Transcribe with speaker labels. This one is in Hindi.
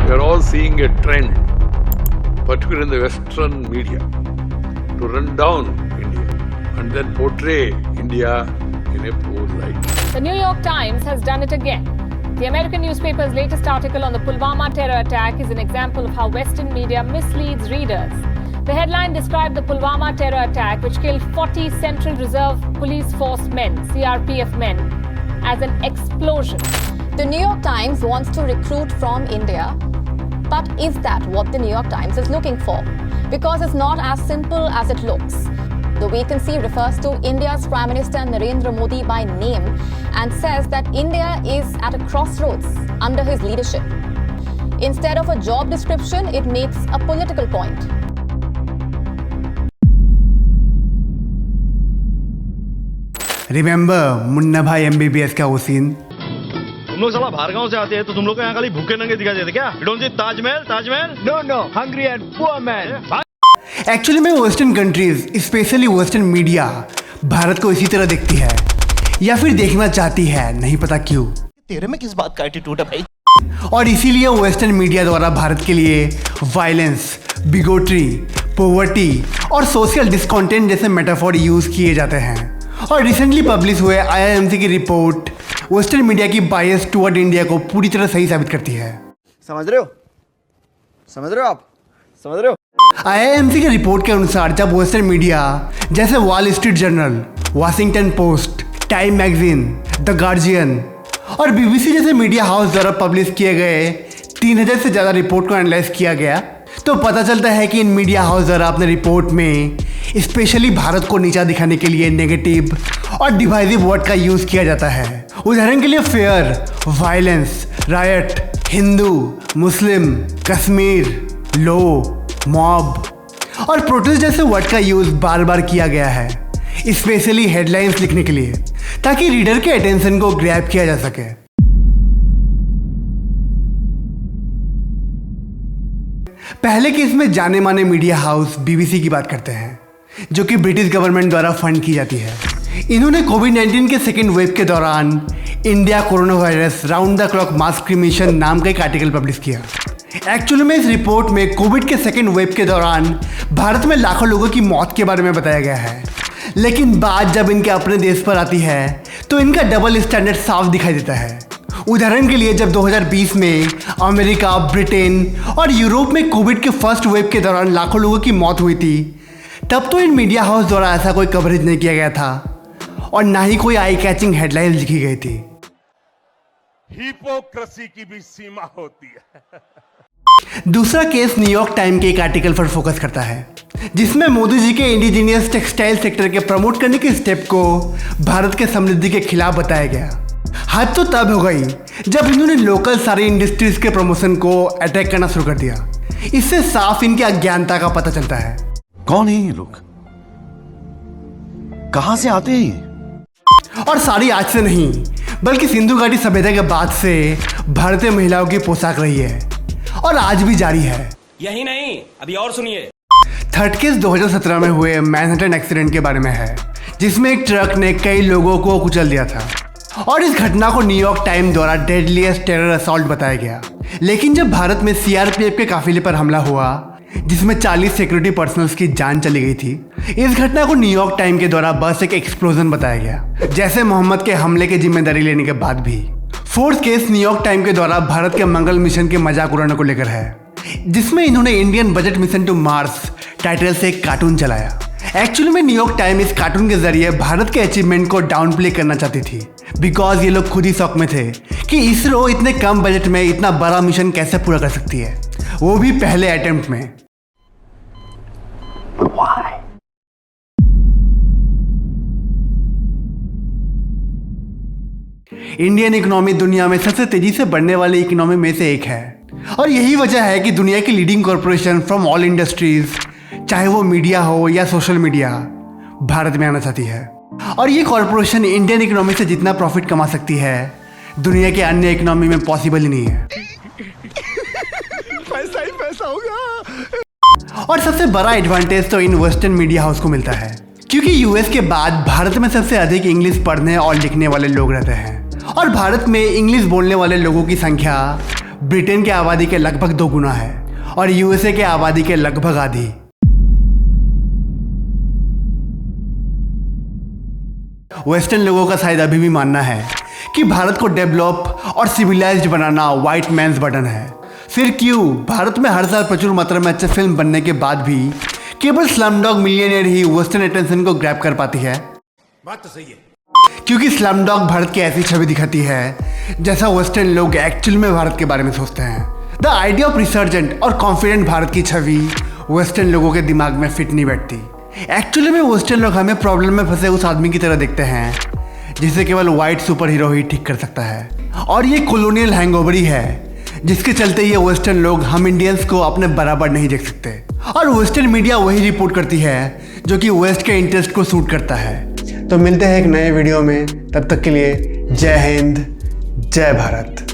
Speaker 1: We are all seeing a trend, particularly in the Western media, to run down India and then portray India in a poor light.
Speaker 2: The New York Times has done it again. The American newspaper's latest article on the Pulwama terror attack is an example of how Western media misleads readers. The headline described the Pulwama terror attack, which killed 40 Central Reserve Police Force men, CRPF men, as an explosion.
Speaker 3: The New York Times wants to recruit from India, but is that what the New York Times is looking for? Because it's not as simple as it looks. The vacancy refers to India's Prime Minister Narendra Modi by name and says that India is at a crossroads under his leadership. Instead of a job description, it makes a political point.
Speaker 4: Remember Munna भाई MBBS का वो सीन।
Speaker 5: तुम लोग साला बाहर गांव से आते हैं तो तुम लोग को यहाँ खाली भूखे नंगे दिखाई देते क्या? You don't see Taj Mahal? No, hungry and poor man.
Speaker 4: Actually में western countries specially western media Bharat को इसी तरह देखती है या फिर देखना चाहती है, नहीं पता क्यों।
Speaker 6: तेरे में किस बात का एटीट्यूड है भाई?
Speaker 4: और इसीलिए वेस्टर्न मीडिया द्वारा भारत के लिए वायलेंस, बिगोट्री, पॉवर्टी और सोशल डिस्कंटेंट जैसे मेटाफोर यूज किए जाते हैं। और रिसेंटली पब्लिश हुए IIMC की रिपोर्ट वेस्टर्न मीडिया की बायस टुवर्ड इंडिया को पूरी तरह सही साबित करती है।
Speaker 6: समझ रहे हो आप?
Speaker 4: IIMC की रिपोर्ट के अनुसार जब वेस्टर्न मीडिया जैसे wall street journal, Washington post, time magazine, the guardian और BBC जैसे मीडिया हाउस द्वारा पब्लिश किए गए 3000 से ज़्यादा रिपोर्ट को एनालाइज किया गया, तो पता चलता है कि इन मीडिया हाउस द्वारा अपने रिपोर्ट में स्पेशली भारत को नीचा दिखाने के लिए नेगेटिव और डिवाइसिव वर्ड का यूज़ किया जाता है। उदाहरण के लिए फेयर, वायलेंस, रायट, हिंदू, मुस्लिम, कश्मीर, लो, मॉब और प्रोटेस्ट जैसे वर्ड का यूज़ बार बार किया गया है, स्पेशली हेडलाइंस लिखने के लिए, ताकि रीडर के अटेंशन को ग्रैब किया जा सके। पहले केस में जाने माने मीडिया हाउस BBC की बात करते हैं, जो कि ब्रिटिश गवर्नमेंट द्वारा फंड की जाती है। इन्होंने कोविड-19 के सेकेंड वेव के दौरान India corona virus round the clock mass cremation नाम का एक आर्टिकल पब्लिश किया। एक्चुअली में इस रिपोर्ट में कोविड के सेकेंड वेव के दौरान भारत में लाखों लोगों की मौत के बारे में बताया गया है, लेकिन बात जब इनके अपने देश पर आती है तो इनका डबल स्टैंडर्ड साफ दिखाई देता है। उदाहरण के लिए जब 2020 में अमेरिका, ब्रिटेन और यूरोप में कोविड के फर्स्ट वेव के दौरान लाखों लोगों की मौत हुई थी, तब तो इन मीडिया हाउस द्वारा ऐसा कोई कवरेज नहीं किया गया था और ना ही कोई आई कैचिंग हेडलाइंस लिखी गई थी।
Speaker 7: हिपोक्रेसी की भी सीमा होती है।
Speaker 4: दूसरा केस न्यूयॉर्क टाइम के एक आर्टिकल पर फोकस करता है, जिसमें मोदी जी के इंडिजीनियस टेक्सटाइल सेक्टर के प्रमोट करने के स्टेप को भारत के समृद्धि के खिलाफ बताया गया। हद तो तब हो गई जब इन्होंने लोकल सारी इंडस्ट्रीज के प्रमोशन को अटैक करना शुरू कर दिया। इससे साफ इनकी अज्ञानता का पता चलता है।
Speaker 6: कौन है ये लोग? कहां से आते हैं ये?
Speaker 4: और साड़ी आज से नहीं, बल्कि सिंधु घाटी सभ्यता के बाद से भारतीय महिलाओं की पोशाक रही है और आज भी जारी है।
Speaker 8: यही नहीं, अभी और सुनिए।
Speaker 4: थर्ड केस 2017 में हुए मैनहट्टन एक्सीडेंट के बारे में है, जिसमें एक ट्रक ने कई लोगों को कुचल दिया था और इस घटना को न्यूयॉर्क टाइम द्वारा डेडलीस्ट टेरर असॉल्ट बताया गया। लेकिन जब भारत में CRPF के काफिले पर हमला हुआ, जिसमें 40 सिक्योरिटी पर्सनल्स की जान चली गई थी, इस घटना को न्यूयॉर्क टाइम के द्वारा बस एक एक्सप्लोजन बताया गया, जैसे मोहम्मद के हमले की जिम्मेदारी लेने के बाद भी। फोर्थ केस न्यूयॉर्क टाइम के द्वारा भारत के मंगल मिशन के मजाक उड़ाने को लेकर है, जिसमें इन्होंने Indian budget mission to Mars title से एक कार्टून चलाया। एक्चुअली में न्यूयॉर्क टाइम इस कार्टून के जरिए भारत के अचीवमेंट को डाउन प्ले करना चाहती थी, बिकॉज ये लोग खुद ही शौक में थे कि इसरो इतने कम बजट में इतना बड़ा मिशन कैसे पूरा कर सकती है, वो भी पहले अटेम्प्ट में। इंडियन इकोनॉमी दुनिया में सबसे तेजी से बढ़ने वाली इकोनॉमी में से एक है और यही वजह है कि दुनिया की leading corporation from all industries, चाहे वो मीडिया हो या सोशल मीडिया, भारत में आना चाहती है। और ये कॉरपोरेशन इंडियन इकोनॉमी से जितना प्रॉफिट कमा सकती है, दुनिया के अन्य इकोनॉमी में पॉसिबल ही नहीं है।
Speaker 6: पैसा ही पैसा होगा।
Speaker 4: और सबसे बड़ा एडवांटेज तो इन वेस्टर्न मीडिया हाउस को मिलता है, क्योंकि यूएस के बाद भारत में सबसे अधिक इंग्लिश पढ़ने और लिखने वाले लोग रहते हैं और भारत में इंग्लिश बोलने वाले लोगों की संख्या ब्रिटेन की आबादी के लगभग 2 गुना है और यूएसए के आबादी के लगभग आधी। वेस्टर्न लोगों का शायद अभी भी मानना है कि भारत को डेवलप और सिविलाइज्ड बनाना व्हाइट मैन्स बटन है। फिर क्यों भारत में हर साल प्रचुर मात्रा में अच्छे फिल्म बनने के बाद भी केवल स्लमडॉग मिलियनेयर ही वेस्टर्न अटेंशन को ग्रैब कर पाती है?
Speaker 7: बात तो सही है।
Speaker 4: क्योंकि स्लमडॉग भारत की ऐसी छवि दिखाती है जैसा वेस्टर्न लोग एक्चुअल में भारत के बारे में सोचते हैं। द आइडिया ऑफ रिसर्जेंट और कॉन्फिडेंट भारत की छवि वेस्टर्न लोगों के दिमाग में फिट नहीं बैठती। एक्चुअली में वेस्टर्न लोग हमें प्रॉब्लम में फंसे उस आदमी की तरह देखते हैं जिसे केवल वाइट सुपर हीरो ही ठीक कर सकता है। और ये कॉलोनियल हैंगओवर ही है जिसके चलते ये वेस्टर्न लोग हम इंडियंस को अपने बराबर नहीं देख सकते। और वेस्टर्न मीडिया वही रिपोर्ट करती है जो कि वेस्ट के इंटरेस्ट को सूट करता है। तो मिलते हैं एक नए वीडियो में, तब तक के लिए जय हिंद, जय भारत।